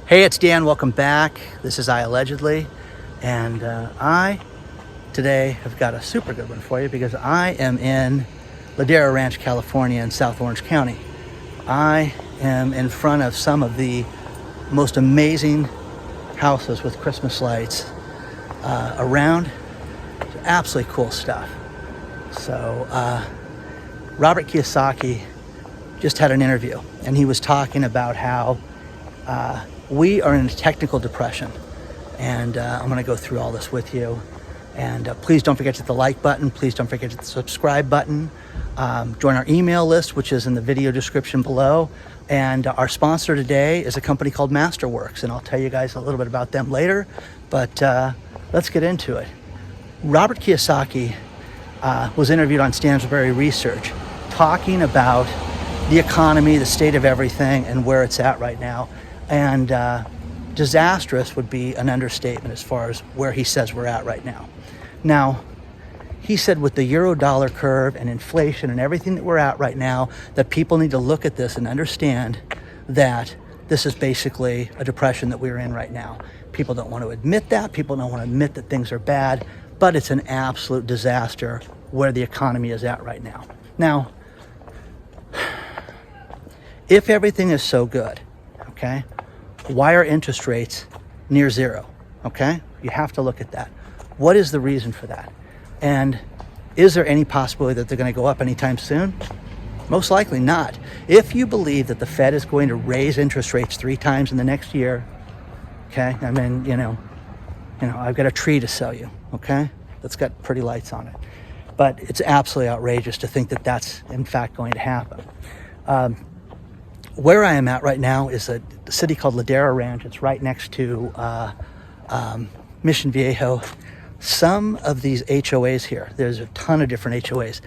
Hey, it's Dan. Welcome back. This is iAllegedly, and I today have got a super good one for you because I am in Ladera Ranch, California, in South Orange County. I am in front of some of the most amazing houses with Christmas lights around. Absolutely cool stuff. So Robert Kiyosaki just had an interview, and he was talking about how we are in a technical depression, and I'm going to go through all this with you. And please don't forget to hit the like button. Please don't forget to hit the subscribe button. Join our email list, which is in the video description below. And our sponsor today is a company called Masterworks, and I'll tell you guys a little bit about them later. But let's get into it. Robert Kiyosaki was interviewed on Stansberry Research, talking about the economy, the state of everything, and where it's at right now. And disastrous would be an understatement as far as where he says we're at right now. Now, he said with the euro-dollar curve and inflation and everything that we're at right now, that people need to look at this and understand that this is basically a depression that we're in right now. People don't want to admit that. People don't want to admit that things are bad, but it's an absolute disaster where the economy is at right now. Now, if everything is so good, okay, why are interest rates near zero? Okay, you have to look at that. What is the reason for that? And is there any possibility that they're going to go up anytime soon? Most likely not. If you believe that the Fed is going to raise interest rates 3 times in the next year, okay, I mean, you know, I've got a tree to sell you, okay, that's got pretty lights on it. But it's absolutely outrageous to think that that's in fact going to happen. Where I am at right now is a city called Ladera Ranch. It's right next to Mission Viejo. Some of these HOAs here, there's a ton of different HOAs,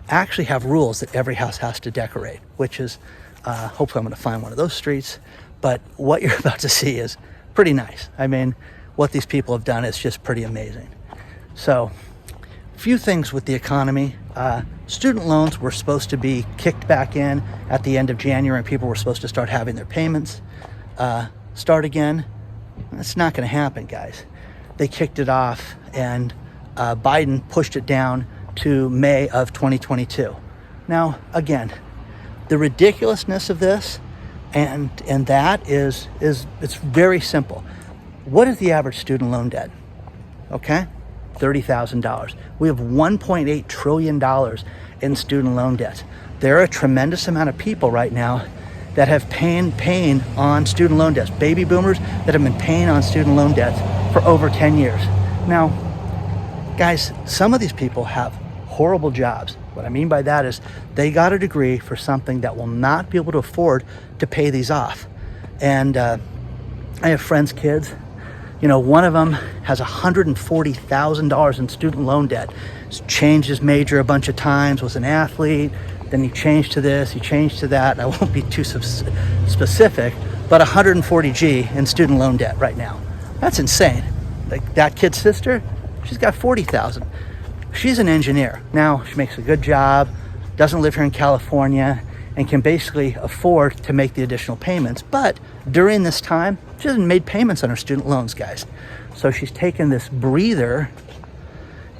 actually have rules that every house has to decorate, which is, hopefully I'm going to find one of those streets. But what you're about to see is pretty nice. I mean, what these people have done is just pretty amazing. So, few things with the economy. Student loans were supposed to be kicked back in at the end of January, and people were supposed to start having their payments start again. That's not going to happen, guys. They kicked it off, and Biden pushed it down to May of 2022. Now, again, the ridiculousness of this and that is it's very simple. What is the average student loan debt? Okay? $30,000. We have $1.8 trillion in student loan debt. There are a tremendous amount of people right now that have paying on student loan debts. Baby boomers that have been paying on student loan debts for over 10 years. Now, guys, some of these people have horrible jobs. What I mean by that is they got a degree for something that will not be able to afford to pay these off. And I have friends' kids. You know, one of them has $140,000 in student loan debt. He's changed his major a bunch of times, was an athlete, then he changed to this, he changed to that. I won't be too specific, but 140G in student loan debt right now. That's insane. Like that kid's sister, she's got 40,000. She's an engineer. Now, she makes a good job, doesn't live here in California, and can basically afford to make the additional payments. But during this time, she hasn't made payments on her student loans, guys. So she's taken this breather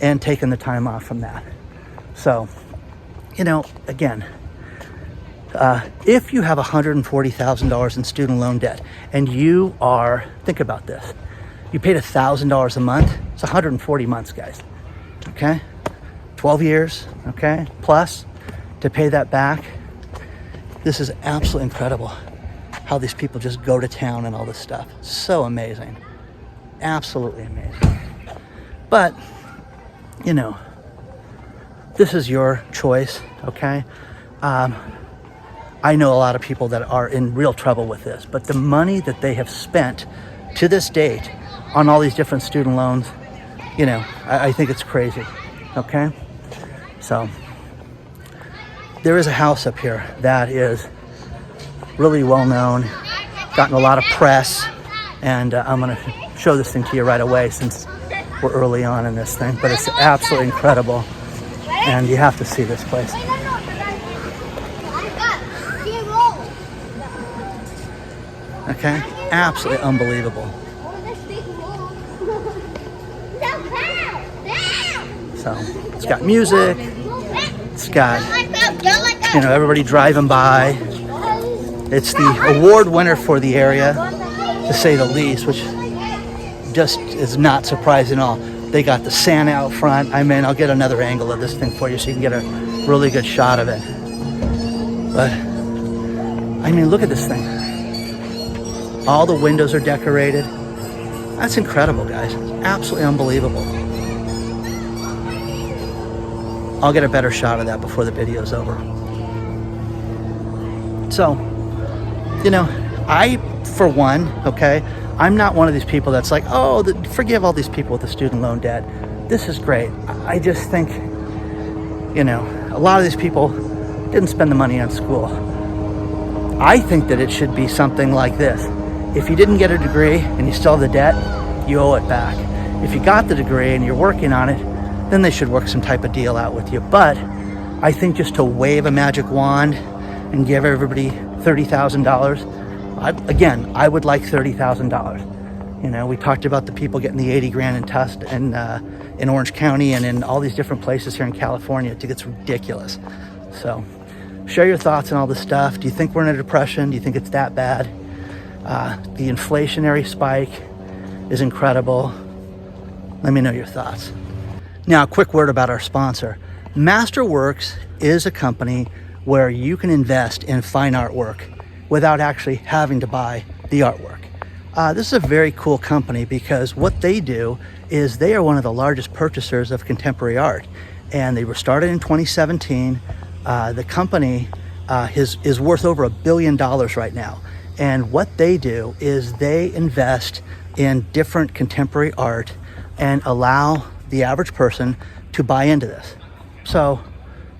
and taken the time off from that. So, you know, again, if you have $140,000 in student loan debt and you are, think about this, you paid $1,000 a month, it's 140 months, guys, okay? 12 years, okay, plus to pay that back. This is absolutely incredible how these people just go to town and all this stuff. So amazing. Absolutely amazing. But, you know, this is your choice, okay? I know a lot of people that are in real trouble with this, but the money that they have spent to this date on all these different student loans, you know, I think it's crazy, okay? So, there is a house up here that is really well known, gotten a lot of press, and I'm going to show this thing to you right away since we're early on in this thing, but it's absolutely incredible, and you have to see this place. Okay, Absolutely unbelievable. So it's got music, it's got, you know, everybody driving by. It's the award winner for the area, to say the least, which just is not surprising at all. They got the Santa out front. I mean, I'll get another angle of this thing for you so you can get a really good shot of it. But, I mean, look at this thing. All the windows are decorated. That's incredible, guys. Absolutely unbelievable. I'll get a better shot of that before the video's over. So, you know, I, for one, okay, I'm not one of these people that's like, oh, forgive all these people with the student loan debt. This is great. I just think, you know, a lot of these people didn't spend the money on school. I think that it should be something like this. If you didn't get a degree and you still have the debt, you owe it back. If you got the degree and you're working on it, then they should work some type of deal out with you. But I think just to wave a magic wand and give everybody $30,000, again, I would like $30,000. You know, we talked about the people getting the 80 grand in Tustin and in Orange County and in all these different places here in California. I think it's ridiculous. So share your thoughts on all this stuff. Do you think we're in a depression? Do you think it's that bad? The inflationary spike is incredible. Let me know your thoughts. Now, a quick word about our sponsor. Masterworks is a company where you can invest in fine artwork without actually having to buy the artwork. This is a very cool company because what they do is they are one of the largest purchasers of contemporary art. And they were started in 2017. The company is worth over $1 billion right now. And what they do is they invest in different contemporary art and allow the average person to buy into this. So,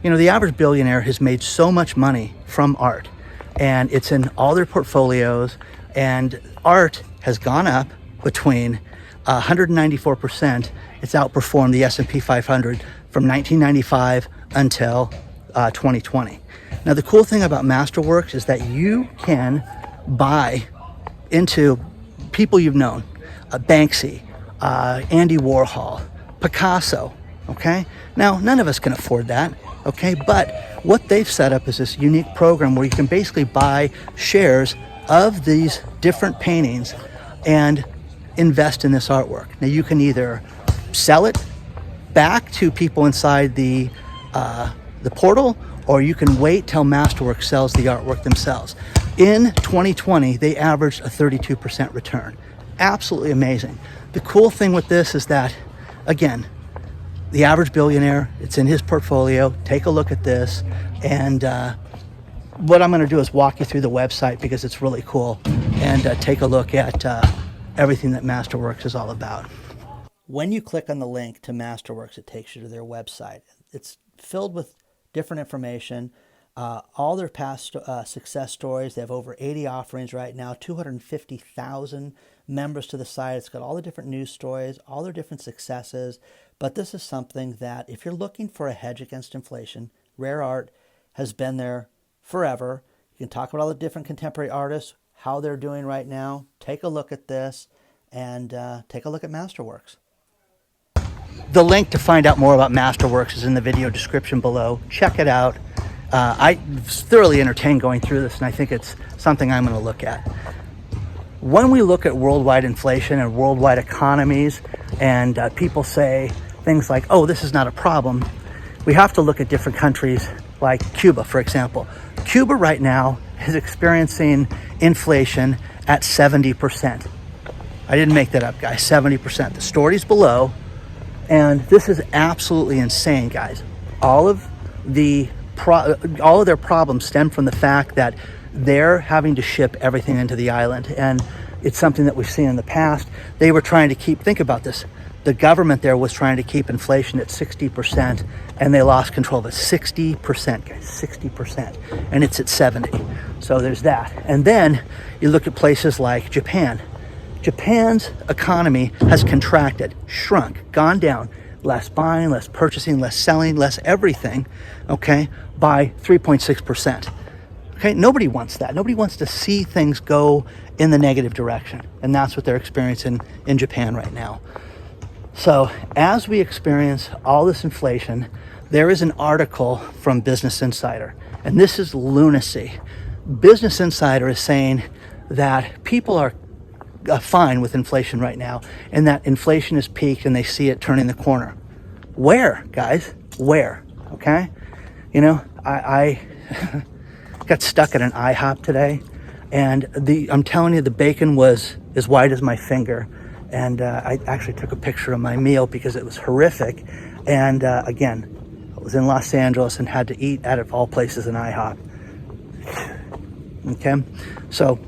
you know, the average billionaire has made so much money from art, and it's in all their portfolios, and art has gone up between 194%. It's outperformed the S&P 500 from 1995 until 2020. Now, the cool thing about Masterworks is that you can buy into people you've known, Banksy, Andy Warhol, Picasso, okay? Now, none of us can afford that, okay? But what they've set up is this unique program where you can basically buy shares of these different paintings and invest in this artwork. Now, you can either sell it back to people inside the portal, or you can wait till Masterworks sells the artwork themselves. In 2020, they averaged a 32% return. Absolutely amazing. The cool thing with this is that, again, the average billionaire, it's in his portfolio. Take a look at this. And what I'm going to do is walk you through the website because it's really cool, and take a look at everything that Masterworks is all about. When you click on the link to Masterworks, it takes you to their website. It's filled with different information, all their past success stories. They have over 80 offerings right now, 250,000 members to the site. It's got all the different news stories, all their different successes. But this is something that if you're looking for a hedge against inflation, rare art has been there forever. You can talk about all the different contemporary artists, how they're doing right now. Take a look at this, and take a look at Masterworks. The link to find out more about Masterworks is in the video description below. Check it out. I was thoroughly entertained going through this, and I think it's something I'm going to look at. When we look at worldwide inflation and worldwide economies, and people say things like, oh, this is not a problem, we have to look at different countries like Cuba, for example. Cuba right now is experiencing inflation at 70%. I didn't make that up, guys, 70%. The story's below, and this is absolutely insane, guys. All of their problems stem from the fact that they're having to ship everything into the island, and it's something that we've seen in the past. They were trying to think about this. The government there was trying to keep inflation at 60%, and they lost control of it. 60%, guys, 60%, and it's at 70. So there's that. And then you look at places like Japan. Japan's economy has contracted, shrunk, gone down, less buying, less purchasing, less selling, less everything, okay, by 3.6%. Okay, nobody wants that. Nobody wants to see things go in the negative direction. And that's what they're experiencing in Japan right now. So as we experience all this inflation, there is an article from Business Insider, and this is lunacy. Business Insider is saying that people are fine with inflation right now, and that inflation is peaked and they see it turning the corner. Where, guys? Where? Okay? You know, I got stuck at an IHOP today, and I'm telling you, the bacon was as wide as my finger. And I actually took a picture of my meal because it was horrific. And again, I was in Los Angeles and had to eat out of all places an IHOP. Okay, so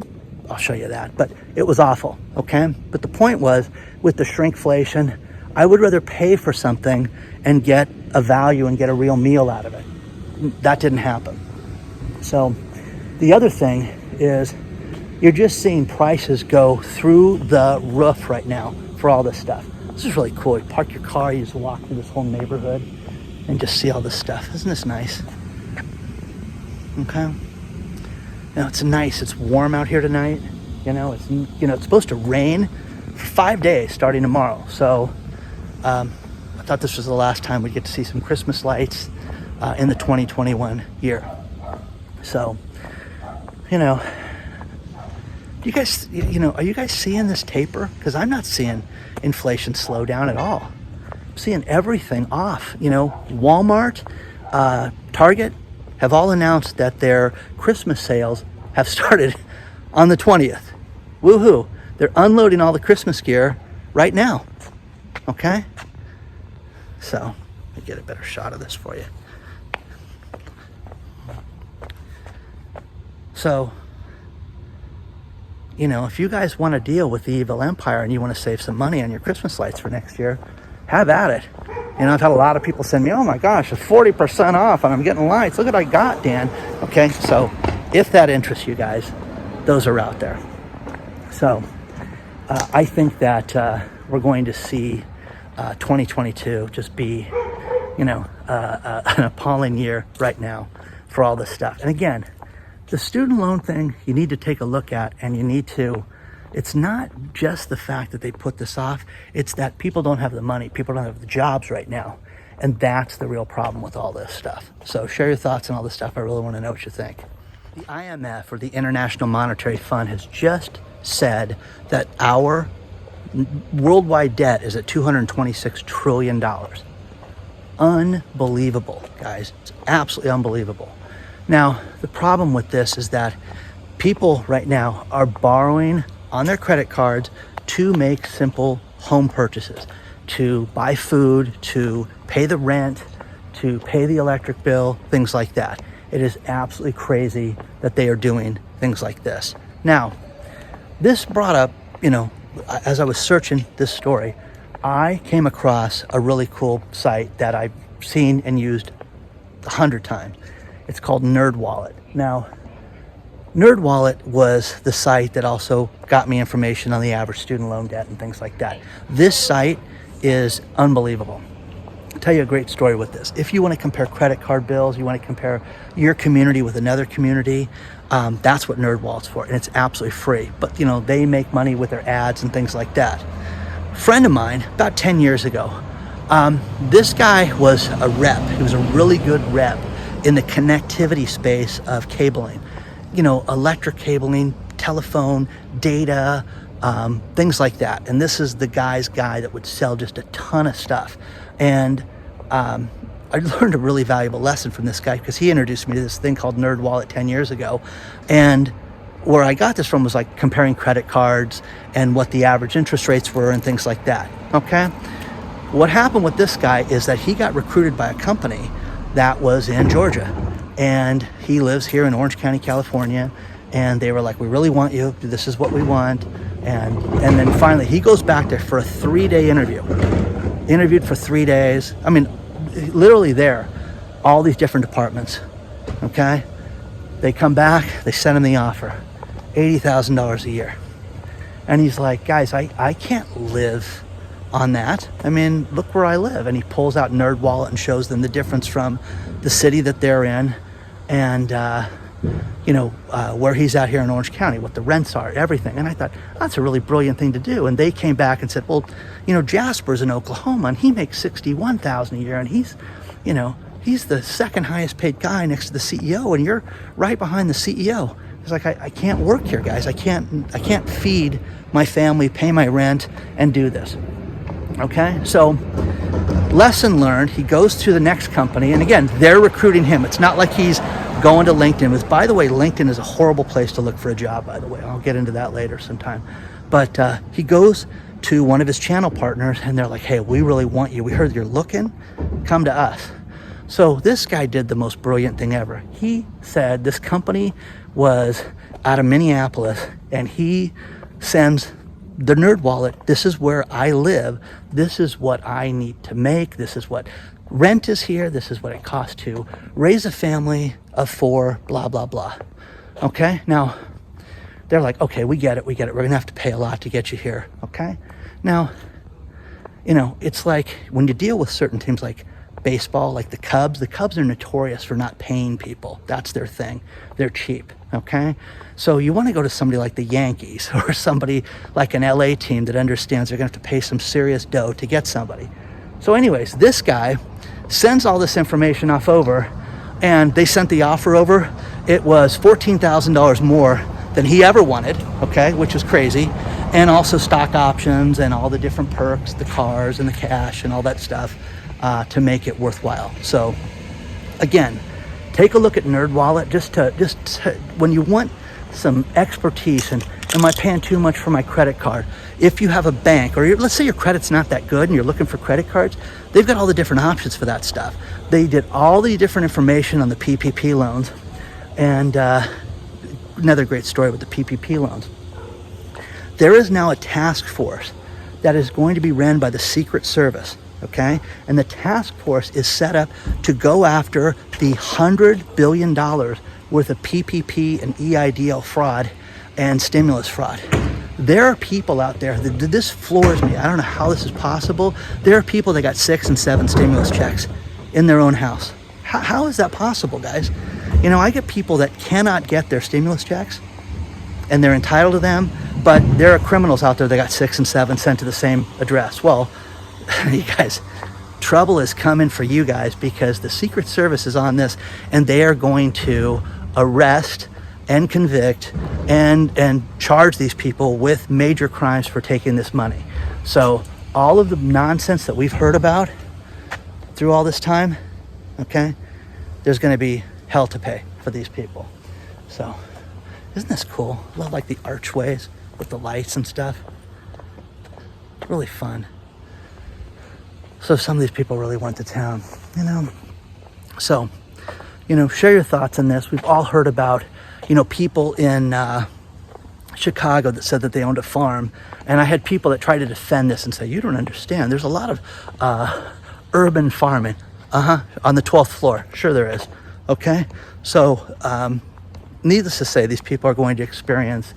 I'll show you that. But it was awful, okay? But the point was, with the shrinkflation, I would rather pay for something and get a value and get a real meal out of it. That didn't happen. So the other thing is, you're just seeing prices go through the roof right now for all this stuff. This is really cool. You park your car, you just walk through this whole neighborhood and just see all this stuff. Isn't this nice? Okay. Now it's nice. It's warm out here tonight. It's supposed to rain for 5 days starting tomorrow. So I thought this was the last time we'd get to see some Christmas lights in the 2021 year. So, you guys, are you guys seeing this taper? Because I'm not seeing inflation slow down at all. I'm seeing everything off. Walmart, Target have all announced that their Christmas sales have started on the 20th. Woohoo! They're unloading all the Christmas gear right now. Okay? So, let me get a better shot of this for you. So, if you guys want to deal with the evil empire and you want to save some money on your Christmas lights for next year, have at it. I've had a lot of people send me, oh my gosh, it's 40% off and I'm getting lights. Look what I got, Dan. Okay, so if that interests you guys, those are out there. So I think that we're going to see 2022 just be, an appalling year right now for all this stuff. And again, the student loan thing, you need to take a look at, and it's not just the fact that they put this off, it's that people don't have the money, people don't have the jobs right now. And that's the real problem with all this stuff. So share your thoughts on all this stuff. I really want to know what you think. The IMF, or the International Monetary Fund, has just said that our worldwide debt is at $226 trillion. Unbelievable, guys. It's absolutely unbelievable. Now, the problem with this is that people right now are borrowing on their credit cards to make simple home purchases, to buy food, to pay the rent, to pay the electric bill, things like that. It is absolutely crazy that they are doing things like this. Now, this brought up, as I was searching this story, I came across a really cool site that I've seen and used 100 times. It's called NerdWallet. Now, NerdWallet was the site that also got me information on the average student loan debt and things like that. This site is unbelievable. I'll tell you a great story with this. If you want to compare credit card bills, you want to compare your community with another community, that's what NerdWallet's for, and it's absolutely free. But, they make money with their ads and things like that. A friend of mine, about 10 years ago, this guy was a rep. He was a really good rep in the connectivity space of cabling, electric cabling, telephone, data, things like that. And this is the guy's guy that would sell just a ton of stuff. And I learned a really valuable lesson from this guy because he introduced me to this thing called NerdWallet 10 years ago. And where I got this from was like comparing credit cards and what the average interest rates were and things like that, okay? What happened with this guy is that he got recruited by a company that was in Georgia, and he lives here in Orange County, California, and they were like, we really want you, this is what we want. And then finally he goes back there for a 3-day interviewed for 3 days. I mean, literally there, all these different departments, okay? They come back, they send him the offer, $80,000 a year. And he's like, guys, I can't live on that. I mean, look where I live. And he pulls out NerdWallet and shows them the difference from the city that they're in and where he's at here in Orange County, what the rents are, everything. And I thought, that's a really brilliant thing to do. And they came back and said, well, Jasper's in Oklahoma and he makes $61,000 a year, and he's the second highest paid guy next to the CEO, and you're right behind the CEO. It's like, I can't work here, guys. I can't feed my family, pay my rent, and do this. Okay, so lesson learned. He goes to the next company, and again, they're recruiting him. It's not like he's going to LinkedIn. By the way, LinkedIn is a horrible place to look for a job, by the way. I'll get into that later sometime. But he goes to one of his channel partners, and they're like, hey, we really want you. We heard you're looking. Come to us. So this guy did the most brilliant thing ever. He said this company was out of Minneapolis, and he sends the Nerd Wallet. This is where I live. This is what I need to make. This is what rent is here. This is what it costs to raise a family of 4, blah, blah, blah. Okay, now they're like, okay, we get it. We're going to have to pay a lot to get you here. Okay, now, it's like when you deal with certain teams like baseball, like the Cubs are notorious for not paying people. That's their thing. They're cheap. Okay, so you want to go to somebody like the Yankees or somebody like an LA team that understands they're going to have to pay some serious dough to get somebody. So anyways, this guy sends all this information off over, and they sent the offer over. It was $14,000 more than he ever wanted, okay, which was crazy, and also stock options and all the different perks, the cars and the cash and all that stuff to make it worthwhile. So again, take a look at Nerd Wallet just to when you want some expertise and am I paying too much for my credit card? If you have a bank, or let's say your credit's not that good and you're looking for credit cards, they've got all the different options for that stuff. They did all the different information on the PPP loans, and another great story with the PPP loans. There is now a task force that is going to be ran by the Secret Service. Okay, and the task force is set up to go after the $100 billion worth of PPP and EIDL fraud and stimulus fraud. There are people out there this floors me. I don't know how this is possible. There are people that got 6 and 7 stimulus checks in their own house. How is that possible, guys? I get people that cannot get their stimulus checks, and they're entitled to them, but there are criminals out there that got 6 and 7 sent to the same address. Well, you guys, trouble is coming for you guys, because the Secret Service is on this, and they are going to arrest and convict and charge these people with major crimes for taking this money. So all of the nonsense that we've heard about through all this time, okay, there's going to be hell to pay for these people. So isn't this cool? I love like the archways with the lights and stuff. Really fun. So some of these people really went to town, So, share your thoughts on this. We've all heard about, people in Chicago that said that they owned a farm. And I had people that tried to defend this and say, you don't understand. There's a lot of urban farming. On the 12th floor. Sure there is. Okay? So, needless to say, these people are going to experience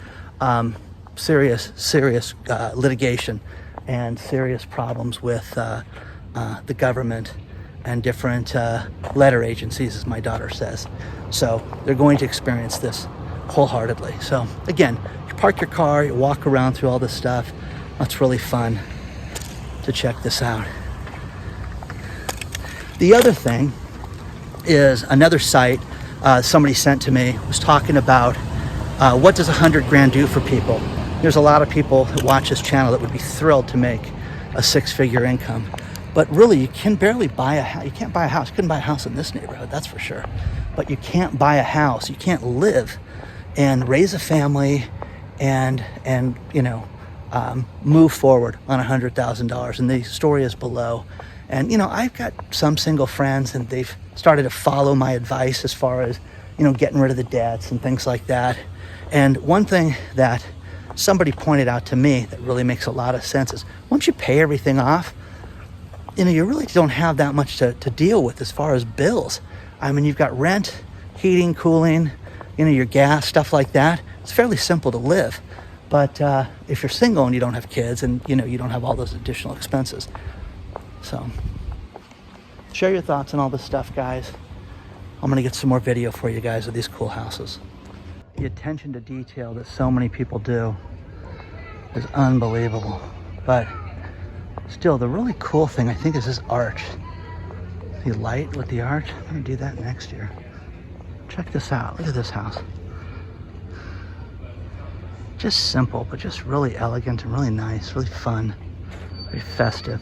serious litigation and serious problems with the government and different letter agencies, as my daughter says. So they're going to experience this wholeheartedly. So again, you park your car, you walk around through all this stuff. It's really fun to check this out. The other thing is another site somebody sent to me was talking about what does $100,000 do for people. There's a lot of people that watch this channel that would be thrilled to make a 6-figure income. But really, you can barely buy a house. You can't buy a house. You couldn't buy a house in this neighborhood, that's for sure. But you can't buy a house. You can't live and raise a family and move forward on $100,000. And the story is below. And, I've got some single friends, and they've started to follow my advice as far as, getting rid of the debts and things like that. And one thing that somebody pointed out to me that really makes a lot of sense is once you pay everything off, you really don't have that much to deal with as far as bills. I mean, you've got rent, heating, cooling, your gas, stuff like that. It's fairly simple to live. But if you're single and you don't have kids, and you don't have all those additional expenses. So share your thoughts on all this stuff, guys. I'm gonna get some more video for you guys of these cool houses. The attention to detail that so many people do is unbelievable. But still, the really cool thing I think is this arch. The light with the arch. I'm gonna do that next year. Check this out. Look at this house. Just simple, but just really elegant and really nice, really fun, very festive.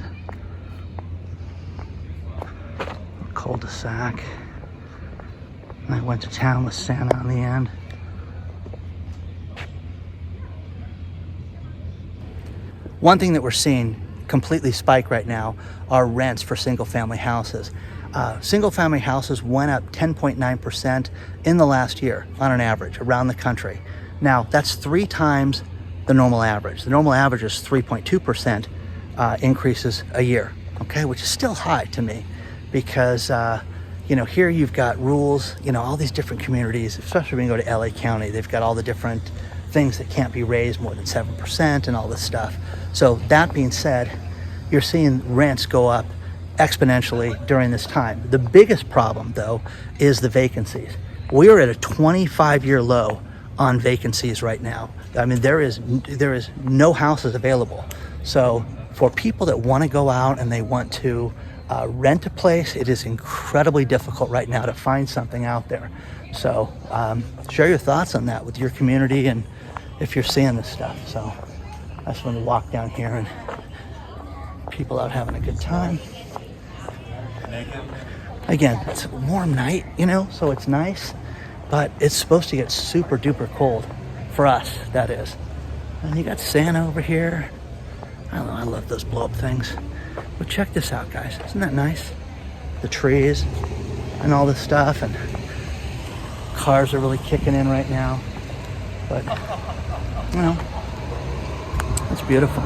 Cul-de-sac. And I went to town with Santa in the end. One thing that we're seeing completely spike right now are rents for single-family houses. Single-family houses went up 10.9% in the last year on an average around the country. Now, that's 3 times the normal average. The normal average is 3.2% increases a year, okay, which is still high to me because, you know, here you've got rules, you know, all these different communities, especially when you go to LA County, they've got all the different things that can't be raised more than 7% and all this stuff. So that being said, you're seeing rents go up exponentially during this time. The biggest problem, though, is the vacancies. We are at a 25-year low on vacancies right now. I mean, there is no houses available. So for people that want to go out and they want to rent a place, it is incredibly difficult right now to find something out there. So share your thoughts on that with your community and if you're seeing this stuff. So I just want to walk down here and people out having a good time. Again, it's a warm night, you know, so it's nice, but it's supposed to get super duper cold for us, that is. And you got Santa over here. I don't know, I love those blow up things. But check this out, guys. Isn't that nice? The trees and all this stuff, and cars are really kicking in right now. But, you know, it's beautiful.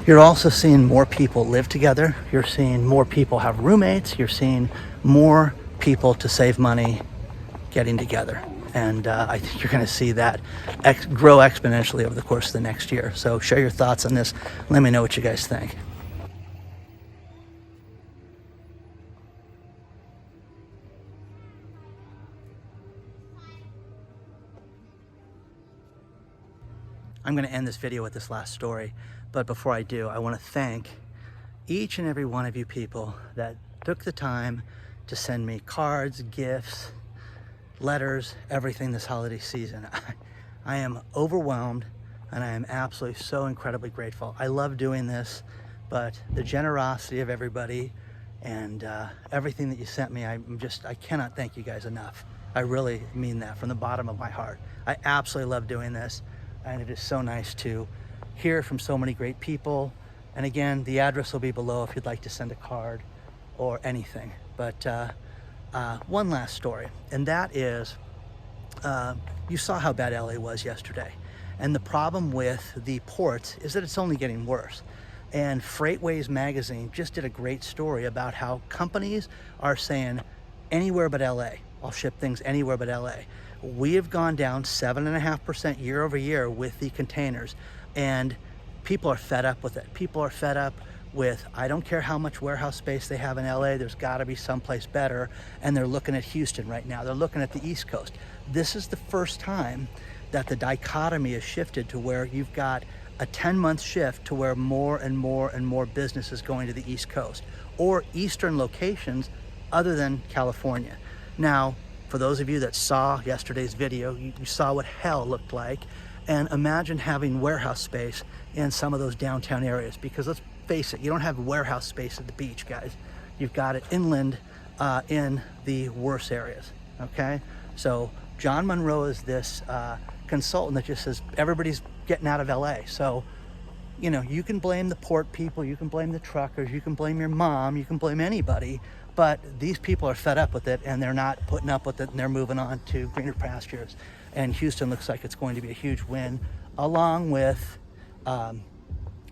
You're also seeing more people live together. You're seeing more people have roommates. You're seeing more people to save money getting together. And I think you're going to see that grow exponentially over the course of the next year. So share your thoughts on this. Let me know what you guys think. I'm going to end this video with this last story. But before I do, I want to thank each and every one of you people that took the time to send me cards, gifts, letters, everything this holiday season. I am overwhelmed and I am absolutely so incredibly grateful. I love doing this, but the generosity of everybody and everything that you sent me, I cannot thank you guys enough. I really mean that from the bottom of my heart. I absolutely love doing this, and it is so nice to hear from so many great people. And again, the address will be below if you'd like to send a card or anything. But one last story, and that is, you saw how bad LA was yesterday. And the problem with the ports is that it's only getting worse. And Freightways magazine just did a great story about how companies are saying anywhere but LA. I'll ship things anywhere but LA. We have gone down 7.5% year over year with the containers. And people are fed up with it. People are fed up with, I don't care how much warehouse space they have in LA, there's gotta be someplace better. And they're looking at Houston right now. They're looking at the East Coast. This is the first time that the dichotomy has shifted to where you've got a 10-month shift to where more and more and more business is going to the East Coast or Eastern locations other than California. Now, for those of you that saw yesterday's video, you saw what hell looked like. And imagine having warehouse space in some of those downtown areas, because let's face it, you don't have warehouse space at the beach, guys. You've got it inland in the worse areas, okay? So John Monroe is this consultant that just says everybody's getting out of LA. So, you know, you can blame the port people, you can blame the truckers, you can blame your mom, you can blame anybody, but these people are fed up with it and they're not putting up with it and they're moving on to greener pastures. And Houston looks like it's going to be a huge win, along with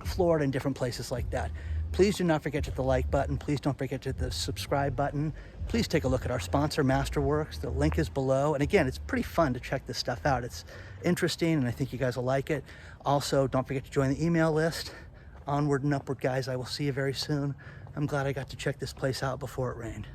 Florida and different places like that. Please do not forget to hit the like button. Please don't forget to hit the subscribe button. Please take a look at our sponsor, Masterworks. The link is below. And again, it's pretty fun to check this stuff out. It's interesting, and I think you guys will like it. Also, don't forget to join the email list. Onward and upward, guys. I will see you very soon. I'm glad I got to check this place out before it rained.